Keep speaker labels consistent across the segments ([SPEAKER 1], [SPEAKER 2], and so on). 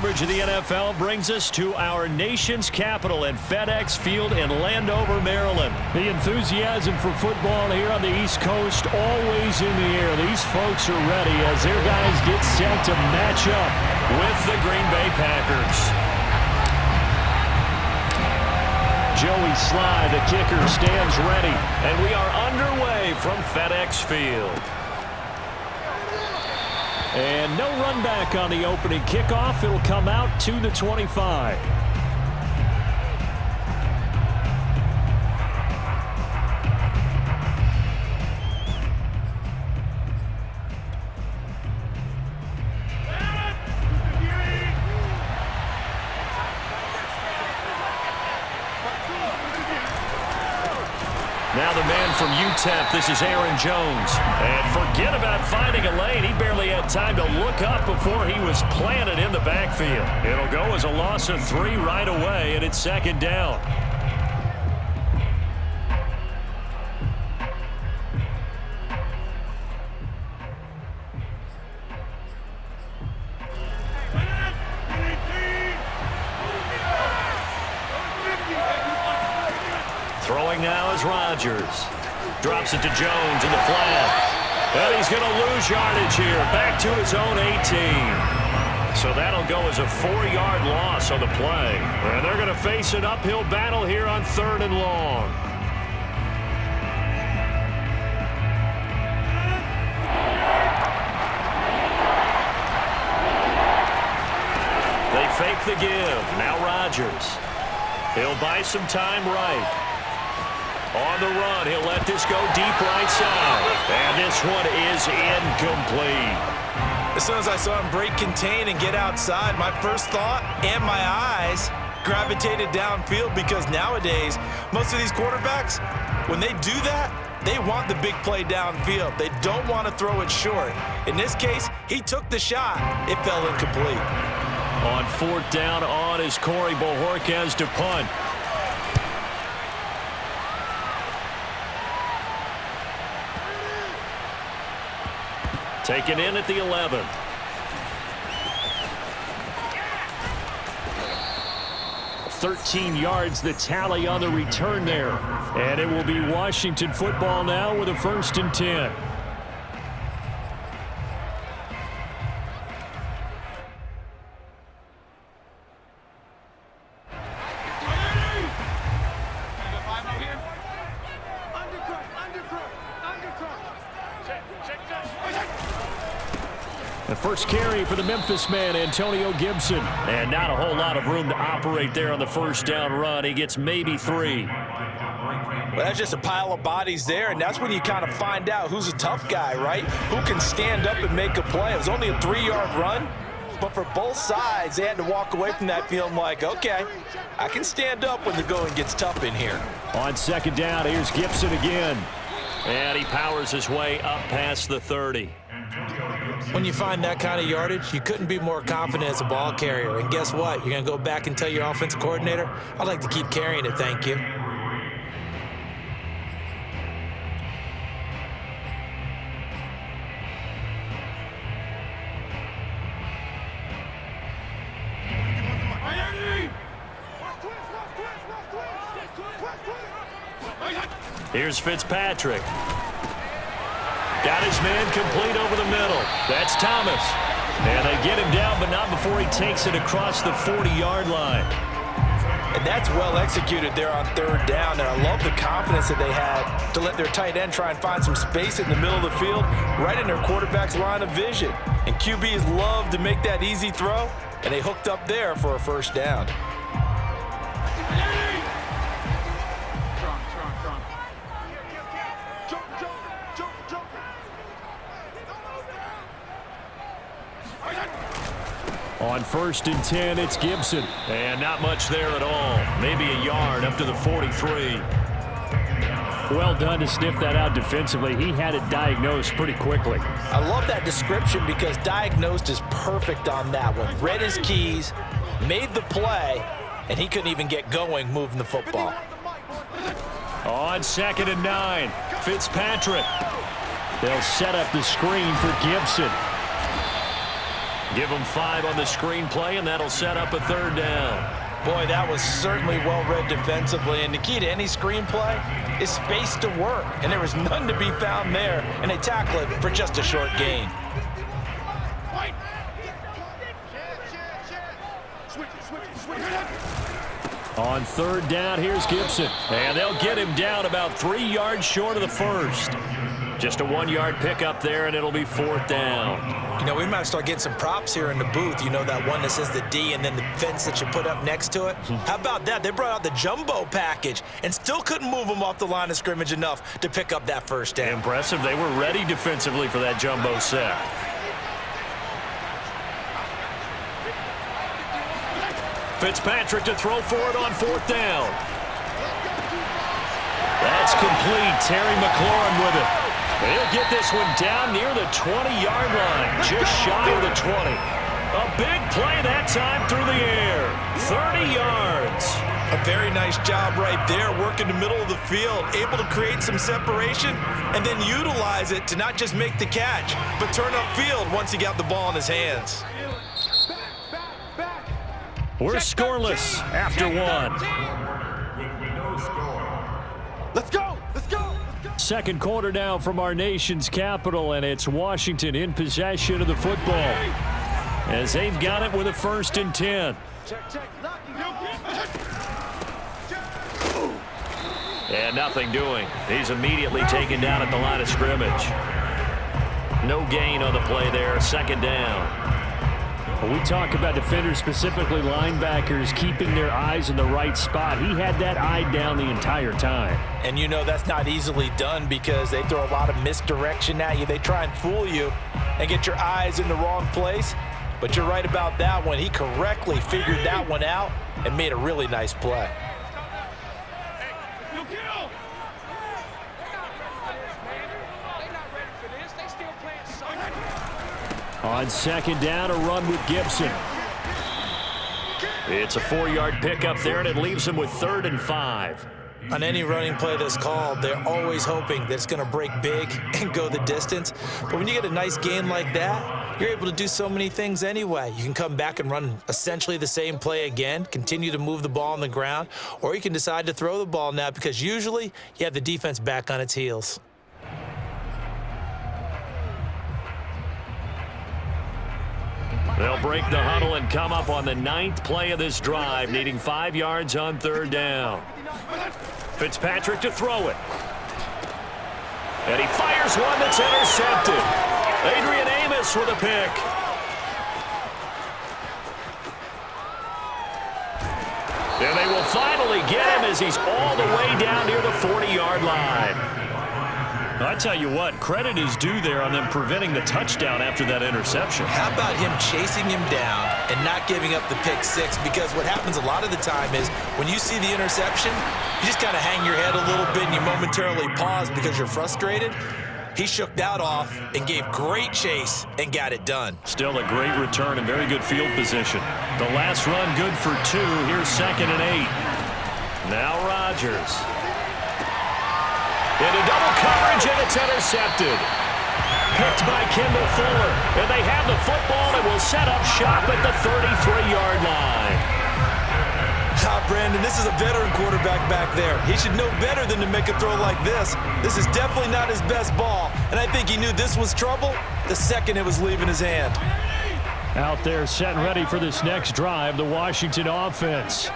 [SPEAKER 1] coverage of the NFL brings us to our nation's capital in FedEx Field in Landover, Maryland.
[SPEAKER 2] The enthusiasm for football here on the East Coast always in the air. These folks are ready as their guys get set to match up
[SPEAKER 1] with the Green Bay Packers.
[SPEAKER 2] Joey Sly, the kicker, stands ready.
[SPEAKER 1] And we are underway from FedEx Field.
[SPEAKER 2] And no run back on the opening kickoff. It'll come out to the 25.
[SPEAKER 1] Now the man from UTEP, this is Aaron Jones. And forget about finding a lane. He barely had time to look up before he was planted in the backfield. It'll go as a loss of 3 right away, and it's second down. Throwing now is Rodgers. Drops it to Jones in the flat. And he's going to lose yardage here. Back to his own 18. So that'll go as a 4-yard loss on the play. And they're going to face an uphill battle here on 3rd and long. They fake the give. Now Rodgers. He'll buy some time right. On the run, he'll let this go deep right side. And this one is incomplete.
[SPEAKER 3] As soon as I saw him break contain and get outside, my first thought and my eyes gravitated downfield, because nowadays, most of these quarterbacks, when they do that, they want the big play downfield. They don't want to throw it short. In this case, he took the shot. It fell incomplete.
[SPEAKER 1] On 4th down on is Corey Bojorquez to punt. Taken in at the 11.
[SPEAKER 2] "13 yards the tally on the return there. And it will be Washington football now with a 1st and 10. The first carry for the Memphis man, Antonio Gibson.
[SPEAKER 1] And not a whole lot of room to operate there on the 1st down run. He gets maybe 3.
[SPEAKER 3] Well, that's just a pile of bodies there, and that's when you kind of find out who's a tough guy, right? Who can stand up and make a play. It was only a 3-yard run, but for both sides, they had to walk away from that feeling like, okay, I can stand up when the going gets tough in here.
[SPEAKER 2] On 2nd down, here's Gibson again.
[SPEAKER 1] And he powers his way up past the 30.
[SPEAKER 3] When you find that kind of yardage, you couldn't be more confident as a ball carrier. And guess what? You're going to go back and tell your offensive coordinator, I'd like to keep carrying it, thank you.
[SPEAKER 1] Here's Fitzpatrick. Got his man complete over the middle. That's Thomas. And they get him down, but not before he takes it across the 40-yard line.
[SPEAKER 3] And that's well executed there on 3rd down. And I love the confidence that they had to let their tight end try and find some space in the middle of the field, right in their quarterback's line of vision. And QBs love to make that easy throw, and they hooked up there for a 1st down.
[SPEAKER 2] On 1st and 10, it's Gibson.
[SPEAKER 1] And not much there at all. Maybe a yard up to the 43.
[SPEAKER 2] Well done to sniff that out defensively. He had it diagnosed pretty quickly.
[SPEAKER 3] I love that description because diagnosed is perfect on that one. Read his keys, made the play, and he couldn't even get going moving the football.
[SPEAKER 1] On 2nd and 9, Fitzpatrick.
[SPEAKER 2] They'll set up the screen for Gibson.
[SPEAKER 1] Give them 5 on the screenplay, and that'll set up a 3rd down.
[SPEAKER 3] Boy, that was certainly well-read defensively, and the key to any screenplay is space to work, and there was none to be found there, and they tackle it for just a short gain.
[SPEAKER 2] On 3rd down, here's Gibson.
[SPEAKER 1] And they'll get him down about 3 yards short of the first. Just a 1-yard pickup there, and it'll be 4th down.
[SPEAKER 3] You know, we might start getting some props here in the booth. You know, that one that says the D and then the fence that you put up next to it? How about that? They brought out the jumbo package and still couldn't move them off the line of scrimmage enough to pick up that 1st down.
[SPEAKER 1] Impressive. They were ready defensively for that jumbo set. Fitzpatrick to throw for it on 4th down. That's complete. Terry McLaurin with it. He'll get this one down near the 20-yard line, just shy of the 20. A big play that time through the air. 30 yards.
[SPEAKER 3] A very nice job right there, working the middle of the field, able to create some separation and then utilize it to not just make the catch, but turn upfield once he got the ball in his hands.
[SPEAKER 1] We're scoreless after 1.
[SPEAKER 4] Let's go! Let's go!
[SPEAKER 2] 2nd quarter now from our nation's capital, and it's Washington in possession of the football as they've got it with a 1st and 10.
[SPEAKER 1] And nothing doing. He's immediately taken down at the line of scrimmage. No gain on the play there. 2nd down.
[SPEAKER 2] When we talk about defenders, specifically linebackers, keeping their eyes in the right spot, he had that eye down the entire time.
[SPEAKER 3] And you know that's not easily done because they throw a lot of misdirection at you. They try and fool you and get your eyes in the wrong place. But you're right about that one. He correctly figured that one out and made a really nice play.
[SPEAKER 2] On 2nd down, a run with Gibson.
[SPEAKER 1] It's a 4-yard pickup there, and it leaves him with 3rd and 5.
[SPEAKER 3] On any running play that's called, they're always hoping that it's going to break big and go the distance. But when you get a nice gain like that, you're able to do so many things anyway. You can come back and run essentially the same play again, continue to move the ball on the ground, or you can decide to throw the ball now because usually you have the defense back on its heels.
[SPEAKER 1] They'll break the huddle and come up on the 9th play of this drive, needing 5 yards on 3rd down. Fitzpatrick to throw it. And he fires one that's intercepted. Adrian Amos with a pick. And they will finally get him as he's all the way down near the 40-yard line.
[SPEAKER 2] I tell you what, credit is due there on them preventing the touchdown after that interception.
[SPEAKER 3] How about him chasing him down and not giving up the pick 6? Because what happens a lot of the time is when you see the interception, you just kind of hang your head a little bit and you momentarily pause because you're frustrated. He shook that off and gave great chase and got it done.
[SPEAKER 2] Still a great return and very good field position. The last run good for 2. Here's 2nd and 8.
[SPEAKER 1] Now Rodgers. Into double coverage, and it's intercepted. Picked by Kendall Fuller. And they have the football and will set up shop at the 33-yard line.
[SPEAKER 3] Brandon, this is a veteran quarterback back there. He should know better than to make a throw like this. This is definitely not his best ball, and I think he knew this was trouble the second it was leaving his hand.
[SPEAKER 2] Out there set and ready for this next drive, the Washington offense.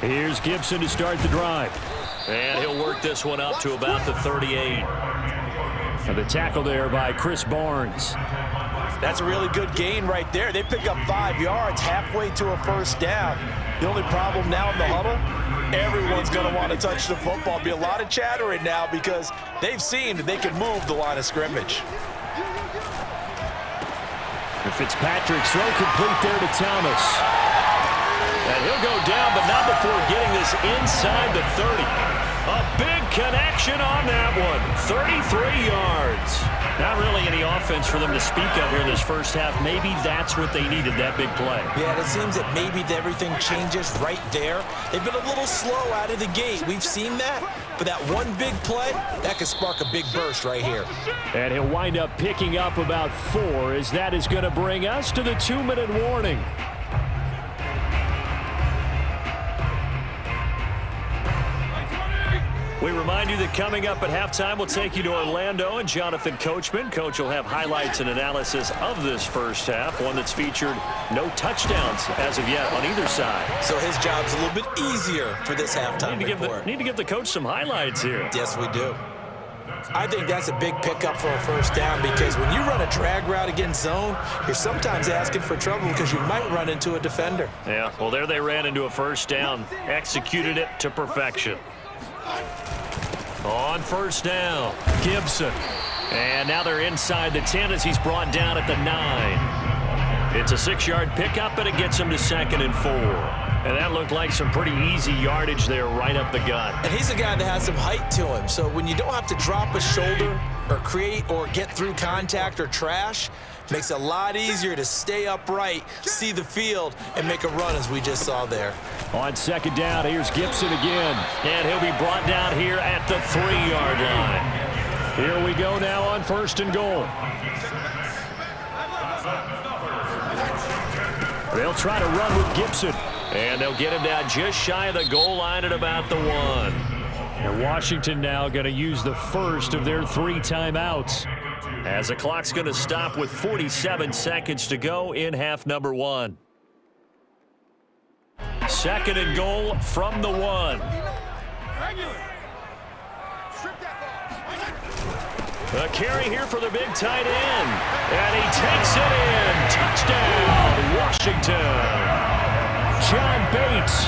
[SPEAKER 2] Here's Gibson to start the drive.
[SPEAKER 1] And he'll work this one up to about the 38.
[SPEAKER 2] And the tackle there by Chris Barnes.
[SPEAKER 3] That's a really good gain right there. They pick up 5 yards halfway to a 1st down. The only problem now in the huddle, everyone's going to want to touch the football. Be a lot of chattering now because they've seen that they can move the line of scrimmage.
[SPEAKER 2] And Fitzpatrick's throw complete there to Thomas.
[SPEAKER 1] And he'll go down, but not before getting this inside the 30. A big connection on that one. 33 yards. Not really any offense for them to speak of here this first half. Maybe that's what they needed, that big play.
[SPEAKER 3] Yeah, it seems that maybe everything changes right there. They've been a little slow out of the gate. We've seen that. But that one big play, that could spark a big burst right here.
[SPEAKER 2] And he'll wind up picking up about 4, as that is going to bring us to the 2-minute warning.
[SPEAKER 1] We remind you that coming up at halftime, we'll take you to Orlando and Jonathan Coachman. Coach will have highlights and analysis of this first half, one that's featured no touchdowns as of yet on either side.
[SPEAKER 3] So his job's a little bit easier for this halftime report.
[SPEAKER 1] Need to give the coach some highlights here.
[SPEAKER 3] Yes, we do. I think that's a big pickup for a first down, because when you run a drag route against zone, you're sometimes asking for trouble because you might run into a defender.
[SPEAKER 1] Yeah, well, there they ran into a first down, executed it to perfection. On first down, Gibson. And now they're inside the 10 as he's brought down at the 9. It's a 6-yard pickup, and it gets him to 2nd and 4. And that looked like some pretty easy yardage there right up the gut.
[SPEAKER 3] And he's a guy that has some height to him. So when you don't have to drop a shoulder or create or get through contact or trash, makes it a lot easier to stay upright, see the field, and make a run as we just saw there.
[SPEAKER 2] On 2nd down, here's Gibson again.
[SPEAKER 1] And he'll be brought down here at the 3-yard line.
[SPEAKER 2] Here we go now on 1st and goal. They'll try to run with Gibson.
[SPEAKER 1] And they'll get him down just shy of the goal line at about the 1.
[SPEAKER 2] And Washington now going to use the first of their 3 timeouts,
[SPEAKER 1] as the clock's going to stop with 47 seconds to go in half number 1. 2nd and goal from the 1. A carry here for the big tight end. And he takes it in. Touchdown, Washington.
[SPEAKER 2] John Bates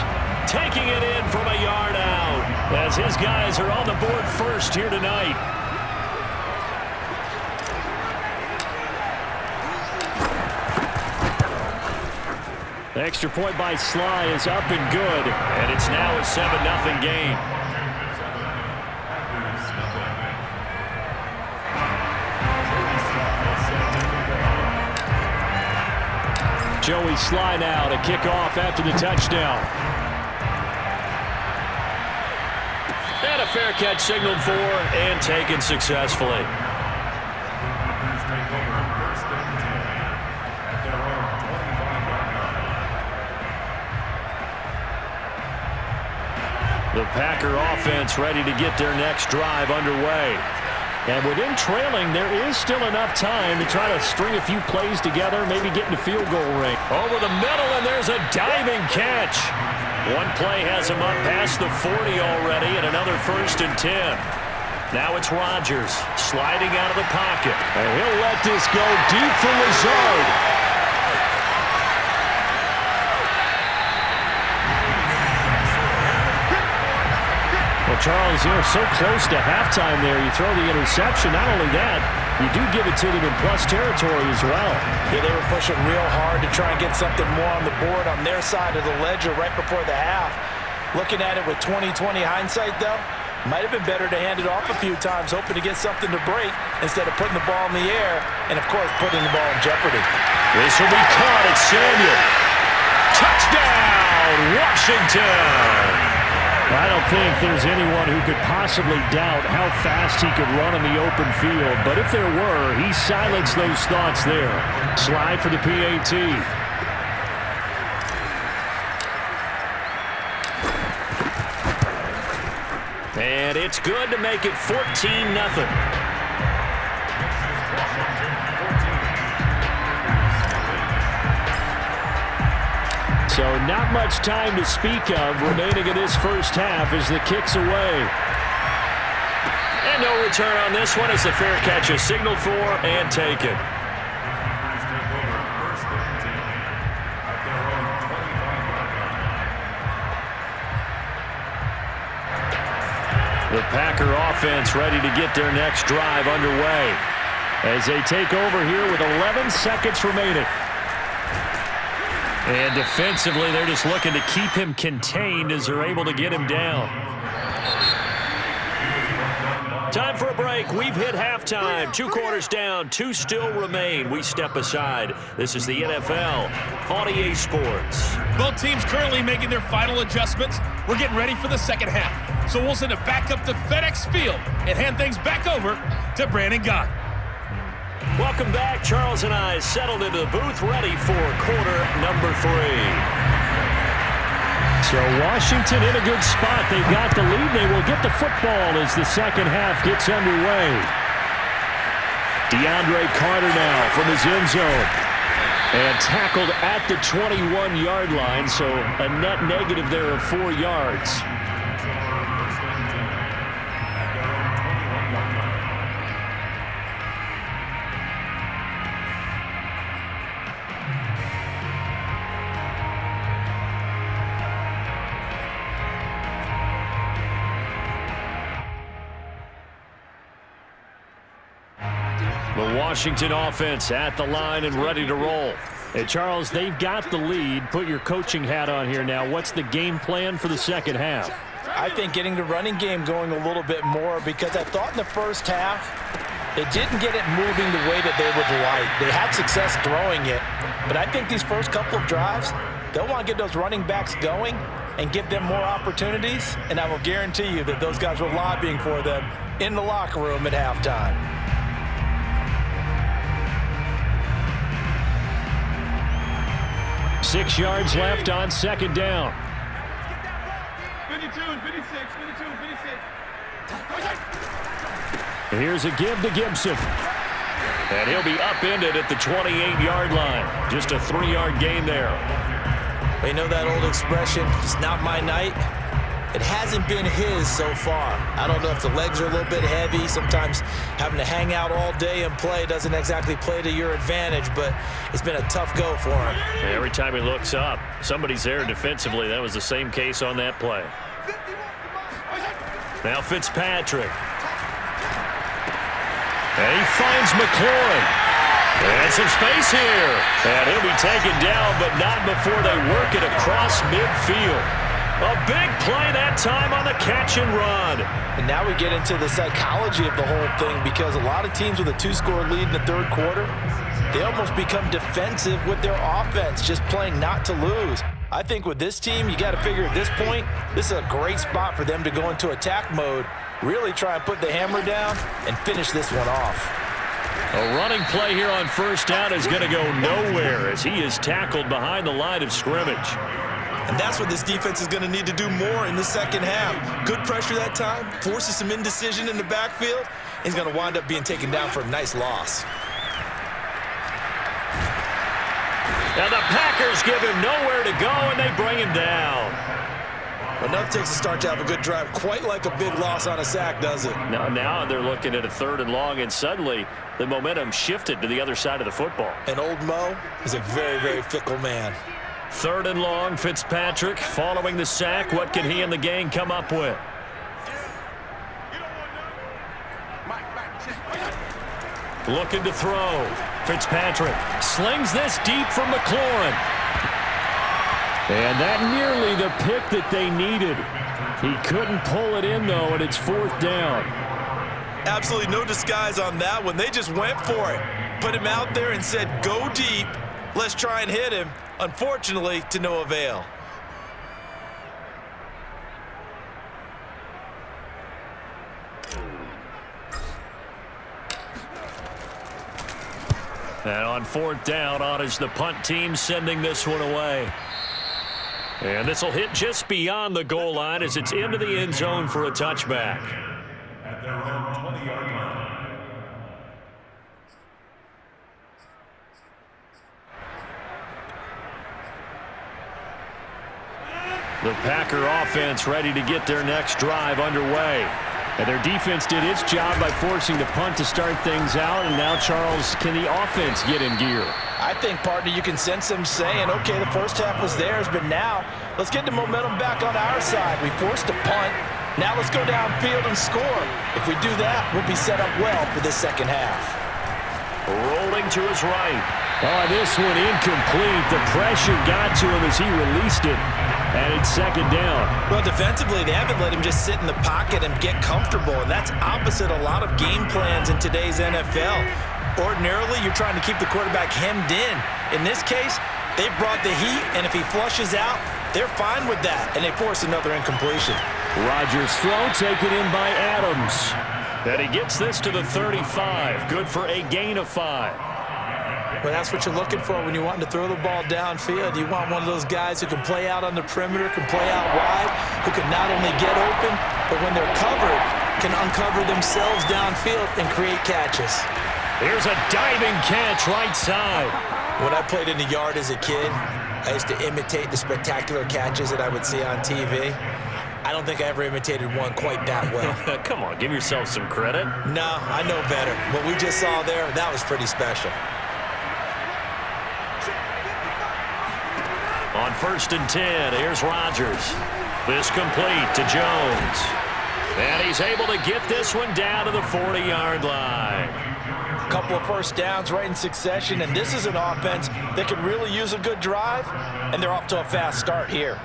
[SPEAKER 1] taking it in from a yard out, as his guys are on the board first here tonight.
[SPEAKER 2] The extra point by Sly is up and good.
[SPEAKER 1] And it's now a 7-0 game.
[SPEAKER 2] Joey Sly now to kick off after the touchdown.
[SPEAKER 1] And a fair catch signaled for and taken successfully. The Packer offense ready to get their next drive underway.
[SPEAKER 2] And with them trailing, there is still enough time to try to string a few plays together, maybe get in the field goal range.
[SPEAKER 1] Over the middle, and there's a diving catch. One play has him up past the 40 already, and another 1st and 10. Now it's Rodgers sliding out of the pocket.
[SPEAKER 2] And he'll let this go deep for Lazard. Well, Charles, so close to halftime there. You throw the interception. Not only that, you do give it to them in plus territory as well.
[SPEAKER 3] Yeah, they were pushing real hard to try and get something more on the board on their side of the ledger right before the half. Looking at it with 20/20 hindsight, though, might have been better to hand it off a few times, hoping to get something to break instead of putting the ball in the air and, of course, putting the ball in jeopardy.
[SPEAKER 1] This will be caught at Samuel. Touchdown, Washington!
[SPEAKER 2] I don't think there's anyone who could possibly doubt how fast he could run in the open field. But if there were, he silenced those thoughts there. Slide for the PAT.
[SPEAKER 1] And it's good to make it 14-0.
[SPEAKER 2] So not much time to speak of remaining in this first half as the kick's away.
[SPEAKER 1] And no return on this one as the fair catch is signaled for and taken. The Packer offense ready to get their next drive underway
[SPEAKER 2] as they take over here with 11 seconds remaining.
[SPEAKER 1] And defensively, they're just looking to keep him contained as they're able to get him down. Time for a break. We've hit halftime. 2 quarters down. 2 still remain. We step aside. This is the NFL on EA Sports.
[SPEAKER 5] Both teams currently making their final adjustments. We're getting ready for the second half. So we'll send it back up to FedEx Field and hand things back over to Brandon Gott.
[SPEAKER 1] Welcome back. Charles and I settled into the booth ready for quarter number 3.
[SPEAKER 2] So Washington in a good spot. They've got the lead. They will get the football as the second half gets underway. DeAndre Carter now from his end zone. And tackled at the 21-yard line, so a net negative there of 4 yards. The Washington offense at the line and ready to roll. Hey, Charles, they've got the lead. Put your coaching hat on here now. What's the game plan for the second half?
[SPEAKER 3] I think getting the running game going a little bit more, because I thought in the first half they didn't get it moving the way that they would like. They had success throwing it, but I think these first couple of drives, they'll want to get those running backs going and give them more opportunities, and I will guarantee you that those guys were lobbying for them in the locker room at halftime.
[SPEAKER 2] 6 yards left on second down.
[SPEAKER 4] 52 and 56, 52 and 56.
[SPEAKER 2] And here's a give to Gibson.
[SPEAKER 1] And he'll be upended at the 28-yard line. Just a 3-yard gain there.
[SPEAKER 3] You know that old expression, it's not my night? It hasn't been his so far. I don't know if the legs are a little bit heavy. Sometimes having to hang out all day and play doesn't exactly play to your advantage, but it's been a tough go for him.
[SPEAKER 1] Every time he looks up, somebody's there defensively. That was the same case on that play. Now Fitzpatrick. And he finds McLaurin. And some space here. And he'll be taken down, but not before they work it across midfield. A big play that time on the catch and run.
[SPEAKER 3] And now we get into the psychology of the whole thing, because a lot of teams with a 2-score lead in the third quarter, they almost become defensive with their offense, just playing not to lose. I think with this team, you got to figure at this point, this is a great spot for them to go into attack mode, really try and put the hammer down and finish this one off.
[SPEAKER 1] A running play here on first down is going to go nowhere as he is tackled behind the line of scrimmage.
[SPEAKER 3] And that's what this defense is going to need to do more in the second half. Good pressure that time, forces some indecision in the backfield. He's going to wind up being taken down for a nice loss.
[SPEAKER 1] And the Packers give him nowhere to go, and they bring him down.
[SPEAKER 3] Enough takes a start to have a good drive, quite like a big loss on a sack, does it?
[SPEAKER 1] Now they're looking at a 3rd and long, and suddenly the momentum shifted to the other side of the football.
[SPEAKER 3] And old Mo is a very, very fickle man.
[SPEAKER 1] 3rd and long, Fitzpatrick following the sack. What can he and the gang come up with? Looking to throw. Fitzpatrick slings this deep from McLaurin.
[SPEAKER 2] And that nearly the pick that they needed. He couldn't pull it in, though, and it's 4th down.
[SPEAKER 3] Absolutely no disguise on that one. They just went for it. Put him out there and said, go deep. Let's try and hit him. Unfortunately, to no avail.
[SPEAKER 1] And on 4th down, on is the punt team sending this one away. And this will hit just beyond the goal line as it's into the end zone for a touchback.
[SPEAKER 6] At their own 20-yard line.
[SPEAKER 1] The Packer offense ready to get their next drive underway.
[SPEAKER 2] And their defense did its job by forcing the punt to start things out. And now, Charles, can the offense get in gear?
[SPEAKER 3] I think, partner, you can sense them saying, okay, the first half was theirs, but now let's get the momentum back on our side. We forced a punt. Now let's go downfield and score. If we do that, we'll be set up well for this second half.
[SPEAKER 1] Rolling to his right.
[SPEAKER 2] Oh, this one incomplete. The pressure got to him as he released it. And it's second down.
[SPEAKER 3] Well, defensively, they haven't let him just sit in the pocket and get comfortable, and that's opposite a lot of game plans in today's NFL. Ordinarily, you're trying to keep the quarterback hemmed in. In this case, they've brought the heat, and if he flushes out, they're fine with that, and they force another incompletion.
[SPEAKER 2] Rodgers' throw taken in by Adams.
[SPEAKER 1] And he gets this to the 35. Good for a gain of 5.
[SPEAKER 3] Well, that's what you're looking for when you want to throw the ball downfield. You want one of those guys who can play out on the perimeter, can play out wide, who can not only get open, but when they're covered, can uncover themselves downfield and create catches.
[SPEAKER 1] Here's a diving catch right side.
[SPEAKER 3] When I played in the yard as a kid, I used to imitate the spectacular catches that I would see on TV. I don't think I ever imitated one quite that well.
[SPEAKER 1] Come on, give yourself some credit.
[SPEAKER 3] No, I know better. What we just saw there, that was pretty special.
[SPEAKER 1] On 1st and 10, here's Rodgers. This complete to Jones. And he's able to get this one down to the 40-yard line.
[SPEAKER 3] A couple of first downs right in succession, and this is an offense that could really use a good drive, and they're off to a fast start here.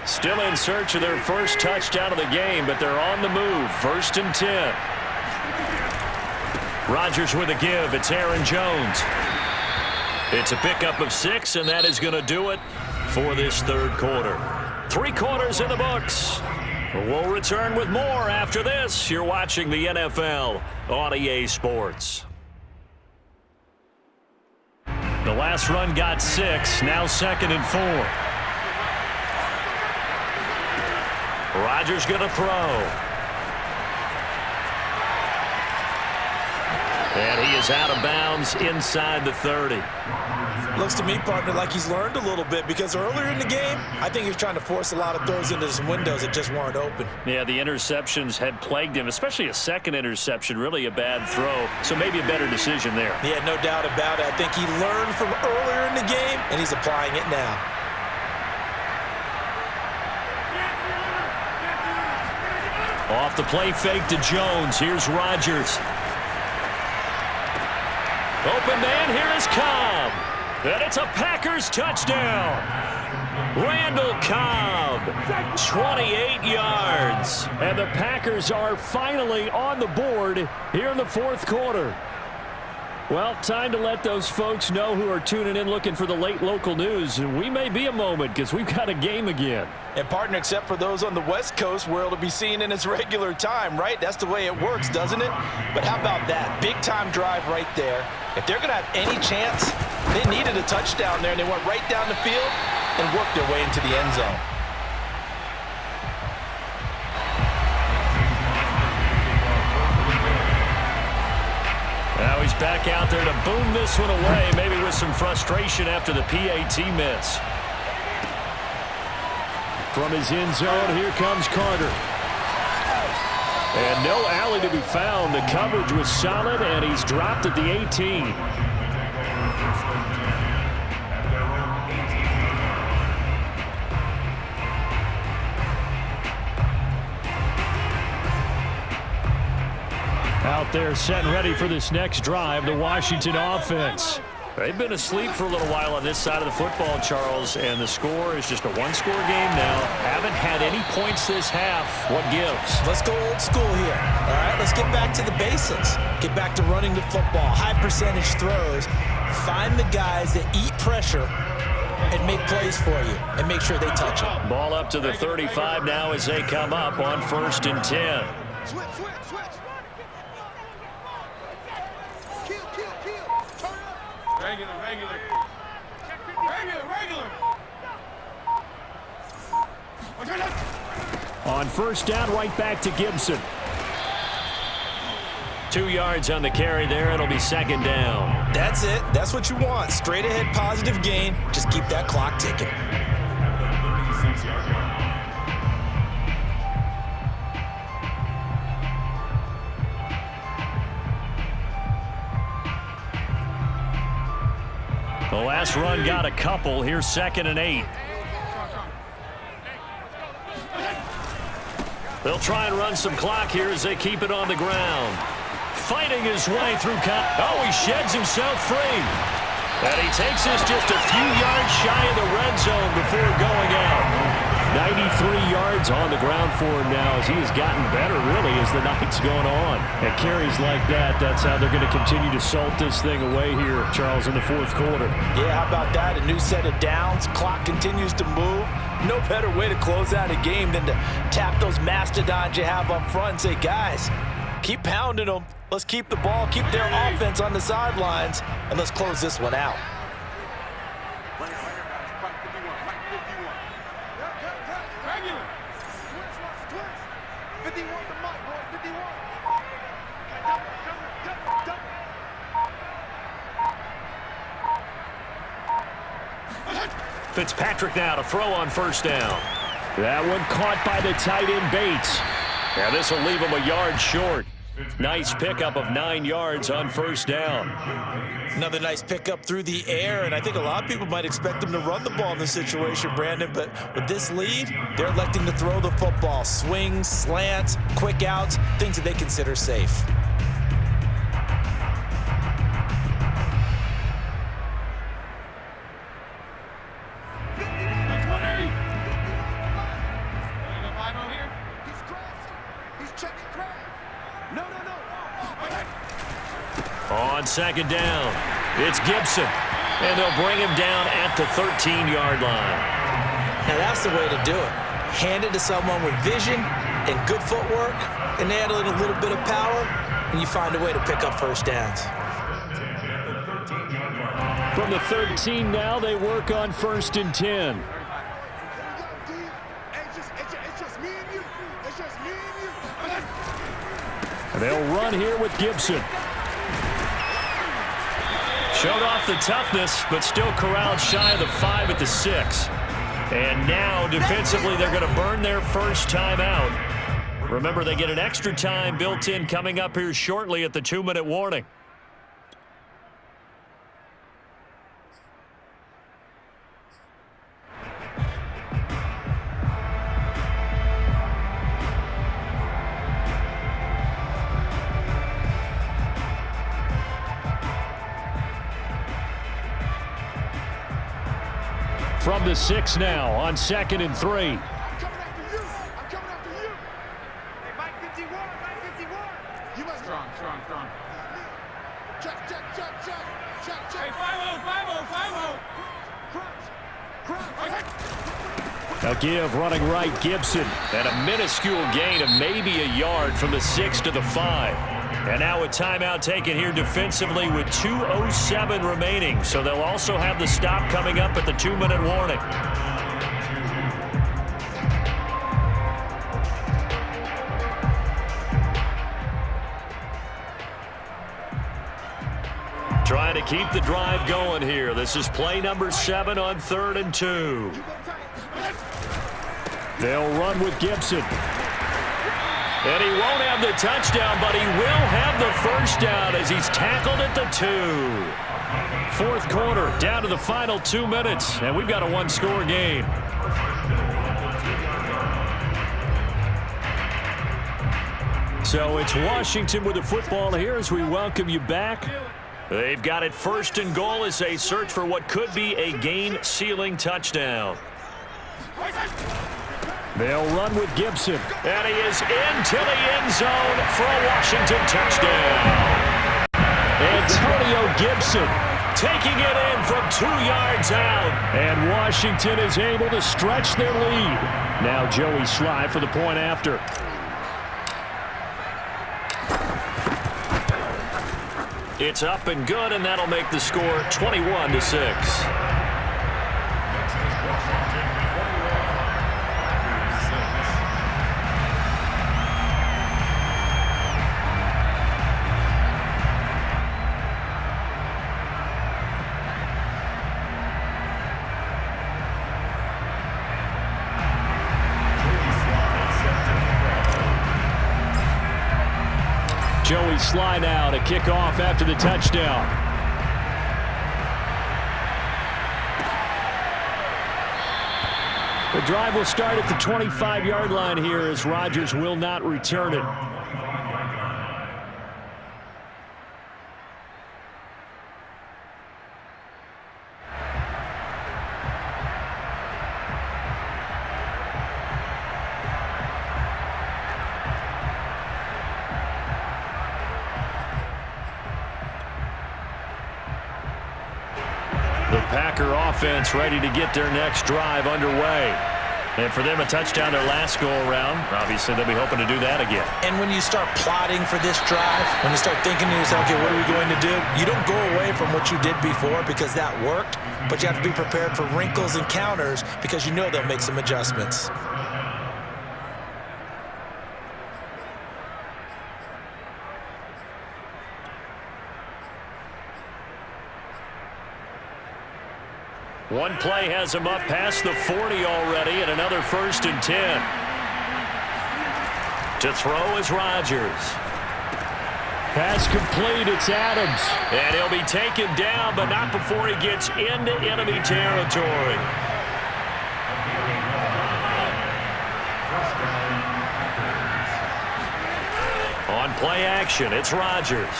[SPEAKER 1] Still in search of their first touchdown of the game, but they're on the move. 1st and 10. Rodgers with a give. It's Aaron Jones. It's a pickup of 6, and that is going to do it for this third quarter. 3 quarters in the books. We'll return with more after this. You're watching the NFL on EA Sports. The last run got 6, now 2nd and 4. Rodgers going to throw. And he is out of bounds inside the 30.
[SPEAKER 3] Looks to me, partner, like he's learned a little bit, because earlier in the game, I think he was trying to force a lot of throws into some windows that just weren't open.
[SPEAKER 1] Yeah, the interceptions had plagued him, especially a second interception, really a bad throw. So maybe a better decision there.
[SPEAKER 3] Yeah, no doubt about it. I think he learned from earlier in the game, and he's applying it now.
[SPEAKER 1] Off the play fake to Jones. Here's Rodgers. Open man, here is Cobb. And it's a Packers touchdown. Randall Cobb, 28 yards.
[SPEAKER 2] And the Packers are finally on the board here in the fourth quarter. Well, time to let those folks know who are tuning in looking for the late local news. We may be a moment because we've got a game again.
[SPEAKER 3] And, partner, except for those on the West Coast where it'll be seen in its regular time, right? That's the way it works, doesn't it? But how about that? Big-time drive right there. If they're going to have any chance, they needed a touchdown there, and they went right down the field and worked their way into the end zone.
[SPEAKER 1] Now he's back out there to boom this one away, maybe with some frustration after the PAT miss.
[SPEAKER 2] From his end zone, here comes Carter. And no alley to be found. The coverage was solid, and he's dropped at the 18. Out there set and ready for this next drive, the Washington offense.
[SPEAKER 1] They've been asleep for a little while on this side of the football, Charles, and the score is just a one-score game now. Haven't had any points this half. What gives?
[SPEAKER 3] Let's go old school here. All right, let's get back to the basics. Get back to running the football, high percentage throws. Find the guys that eat pressure and make plays for you and make sure they touch it.
[SPEAKER 1] Ball up to the 35 now as they come up on 1st and 10.
[SPEAKER 4] Switch. Regular.
[SPEAKER 2] On first down, right back to Gibson.
[SPEAKER 1] 2 yards on the carry there. It'll be 2nd down.
[SPEAKER 3] That's it. That's what you want. Straight ahead, positive gain. Just keep that clock ticking.
[SPEAKER 1] The last run got a couple. Here's 2nd and 8. They'll try and run some clock here as they keep it on the ground.
[SPEAKER 2] fighting his way through. Oh, he sheds himself free. And he takes this just a few yards shy of the red zone before going out. 93 yards on the ground for him now as he has gotten better, really, as the night's gone on. At carries like that, that's how they're going to continue to salt this thing away here, Charles, in the fourth quarter.
[SPEAKER 3] Yeah, how about that? A new set of downs. Clock continues to move. No better way to close out a game than to tap those mastodons you have up front and say, guys, keep pounding them. Let's keep the ball, keep their offense on the sidelines, and let's close this one out.
[SPEAKER 2] Fitzpatrick now to throw on first down. That one caught by the tight end Bates. Now this will leave him a yard short. Nice pickup of 9 yards on first down.
[SPEAKER 3] Another nice pickup through the air, and I think a lot of people might expect him to run the ball in this situation, Brandon, but with this lead, they're electing to throw the football. Swings, slants, quick outs, things that they consider safe.
[SPEAKER 2] On second down, it's Gibson, and they'll bring him down at the 13-yard line.
[SPEAKER 3] Now that's the way to do it. Hand it to someone with vision and good footwork, and add in a little bit of power, and you find a way to pick up first downs.
[SPEAKER 2] From the 13 now, they work on 1st and 10. They'll run here with Gibson. Showed off the toughness, but still corralled shy of the 5 at the 6. And now, defensively, they're going to burn their first time out. Remember, they get an extra time built in coming up here shortly at the 2-minute warning. From the 6 now on 2nd and 3.
[SPEAKER 4] I'm coming after you. I'm coming after you. Hey, Mike 51, Mike 51. You must strong. Check. Hey, 5-0.
[SPEAKER 2] A give running right Gibson, and a minuscule gain of maybe a yard from the 6 to the 5. And now a timeout taken here defensively with 2:07 remaining. So they'll also have the stop coming up at the 2-minute warning. Trying to keep the drive going here. This is play number 7 on 3rd and 2. They'll run with Gibson. And he won't have the touchdown, but he will have the first down as he's tackled at the 2. Fourth quarter, down to the final 2 minutes, and we've got a 1-score game. So it's Washington with the football here as we welcome you back. They've got it 1st and goal as they search for what could be a game-sealing touchdown. They'll run with Gibson. And he is into the end zone for a Washington touchdown. Antonio Gibson taking it in from 2 yards out. And Washington is able to stretch their lead. Now Joey Sly for the point after. It's up and good, and that'll make the score 21-6. Joey Sly now to kick off after the touchdown. The drive will start at the 25-yard line here as Rodgers will not return it. Packer offense ready to get their next drive underway. And for them, a touchdown their last go-around. Obviously, they'll be hoping to do that again.
[SPEAKER 3] And when you start plotting for this drive, when you start thinking to yourself, okay, what are we going to do? You don't go away from what you did before because that worked, but you have to be prepared for wrinkles and counters because you know they'll make some adjustments.
[SPEAKER 2] One play has him up past the 40 already, and another 1st and 10. To throw is Rodgers. Pass complete, it's Adams. And he'll be taken down, but not before he gets into enemy territory. On play action, it's Rodgers.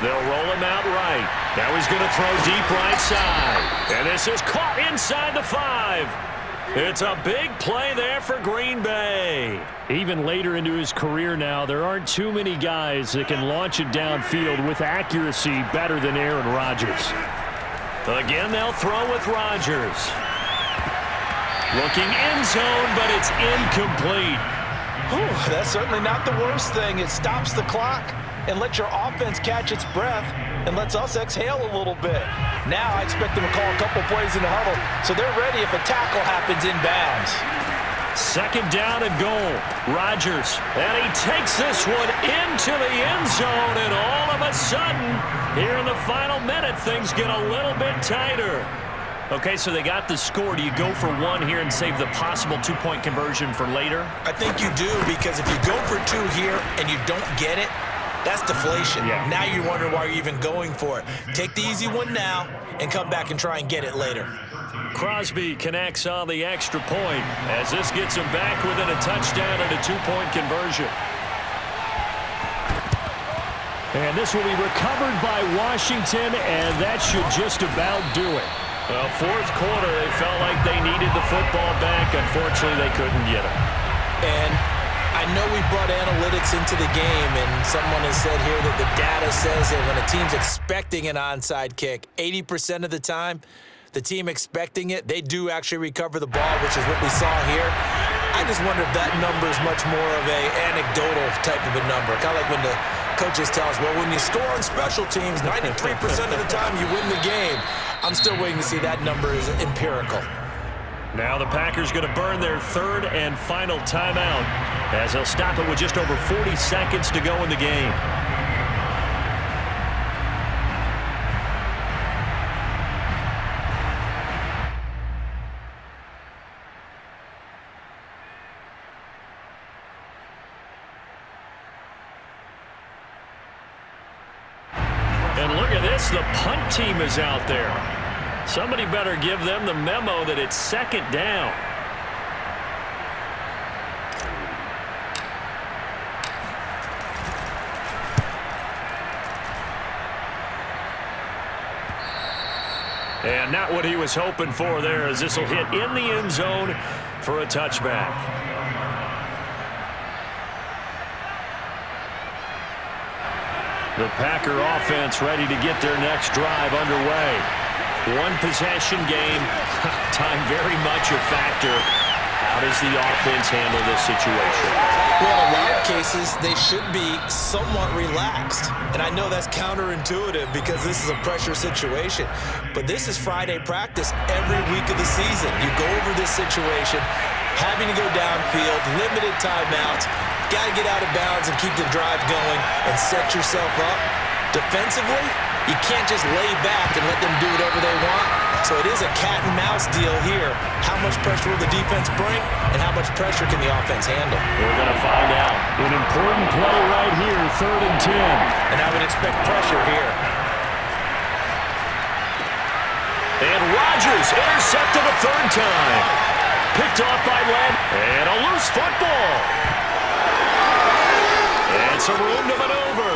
[SPEAKER 2] They'll roll him out right. Now he's going to throw deep right side. And this is caught inside the 5. It's a big play there for Green Bay. Even later into his career now, there aren't too many guys that can launch it downfield with accuracy better than Aaron Rodgers. Again, they'll throw with Rodgers. Looking end zone, but it's incomplete.
[SPEAKER 3] Whew, that's certainly not the worst thing. It stops the clock and lets your offense catch its breath and lets us exhale a little bit. Now I expect them to call a couple plays in the huddle so they're ready if a tackle happens inbounds.
[SPEAKER 2] 2nd down and goal. Rodgers, and he takes this one into the end zone, and all of a sudden, here in the final minute, things get a little bit tighter. Okay, so they got the score. Do you go for one here and save the possible 2-point conversion for later?
[SPEAKER 3] I think you do, because if you go for 2 here and you don't get it, that's deflation.
[SPEAKER 2] Yeah.
[SPEAKER 3] Now you wonder why you're even going for it. Take the easy one now and come back and try and get it later.
[SPEAKER 2] Crosby connects on the extra point as this gets him back within a touchdown and a 2-point conversion. And this will be recovered by Washington, and that should just about do it. Well, 4th quarter, they felt like they needed the football back. Unfortunately, they couldn't get it.
[SPEAKER 3] And I know we brought analytics into the game, and someone has said here that the data says that when a team's expecting an onside kick, 80% of the time, the team expecting it, they do actually recover the ball, which is what we saw here. I just wonder if that number is much more of a anecdotal type of a number. Kind of like when the coaches tell us, well, when you score on special teams, 93% of the time you win the game. I'm still waiting to see that number is empirical.
[SPEAKER 2] Now the Packers going to burn their 3rd and final timeout as they'll stop it with just over 40 seconds to go in the game. And look at this, the punt team is out there. Somebody better give them the memo that it's 2nd down. And not what he was hoping for there, as this will hit in the end zone for a touchback. The Packer offense ready to get their next drive underway. 1 possession game, time very much a factor. How does the offense handle this situation?
[SPEAKER 3] Well, in a lot of cases, they should be somewhat relaxed. And I know that's counterintuitive because this is a pressure situation. But this is Friday practice every week of the season. You go over this situation, having to go downfield, limited timeouts, got to get out of bounds and keep the drive going and set yourself up. Defensively, you can't just lay back and let them do whatever they want. So it is a cat and mouse deal here. How much pressure will the defense bring, and how much pressure can the offense handle?
[SPEAKER 2] We're going to find out. An important play right here, 3rd and 10.
[SPEAKER 3] And I would expect pressure here.
[SPEAKER 2] And Rodgers intercepted a 3rd time. Picked off by Len. And a loose football. And some room to maneuver.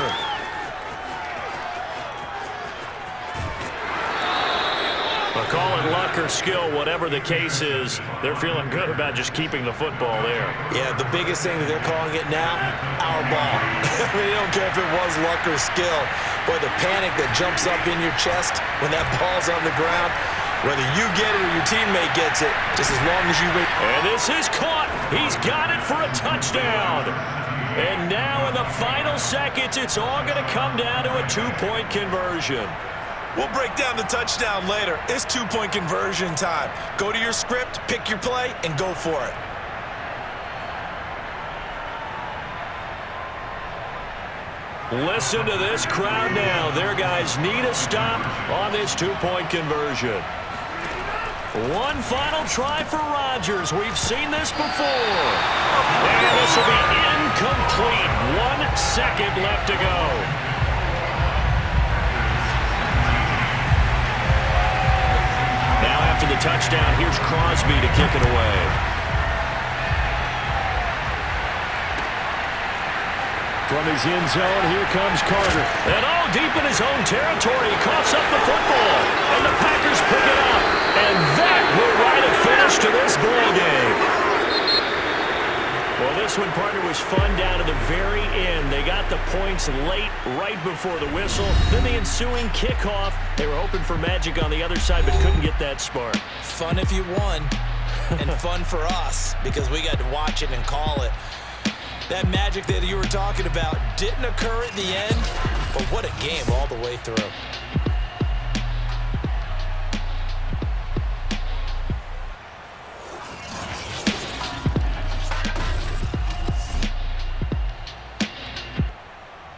[SPEAKER 2] Call it luck or skill, whatever the case is, they're feeling good about just keeping the football there.
[SPEAKER 3] Yeah, the biggest thing that they're calling it now, our ball. I mean, they don't care if it was luck or skill. Boy, the panic that jumps up in your chest when that ball's on the ground, Whether you get it or your teammate gets it, just as long as you wait.
[SPEAKER 1] And this is caught. He's got it for a touchdown. And now in the final seconds, it's all going to come down to a two-point conversion.
[SPEAKER 3] We'll break down the touchdown later. It's two-point conversion time. Go to your script, pick your play, and go for it.
[SPEAKER 1] Listen to this crowd now. Their guys need a stop on this two-point conversion. One final try for Rodgers. We've seen this before. And this will be incomplete. 1 second left to go. Now after the touchdown, here's Crosby to kick it away.
[SPEAKER 2] From his end zone, here comes Carter.
[SPEAKER 1] And deep in his own territory, he coughs up the football. And the Packers pick it up. And that will write a finish to this ball game. Well, this one, partner, was fun down to the very end. They got the points late, right before the whistle. Then the ensuing kickoff. They were hoping for magic on the other side, but couldn't get that spark.
[SPEAKER 3] Fun if you won, and fun for us, because we got to watch it and call it. That magic that you were talking about didn't occur at the end, but what a game all the way through.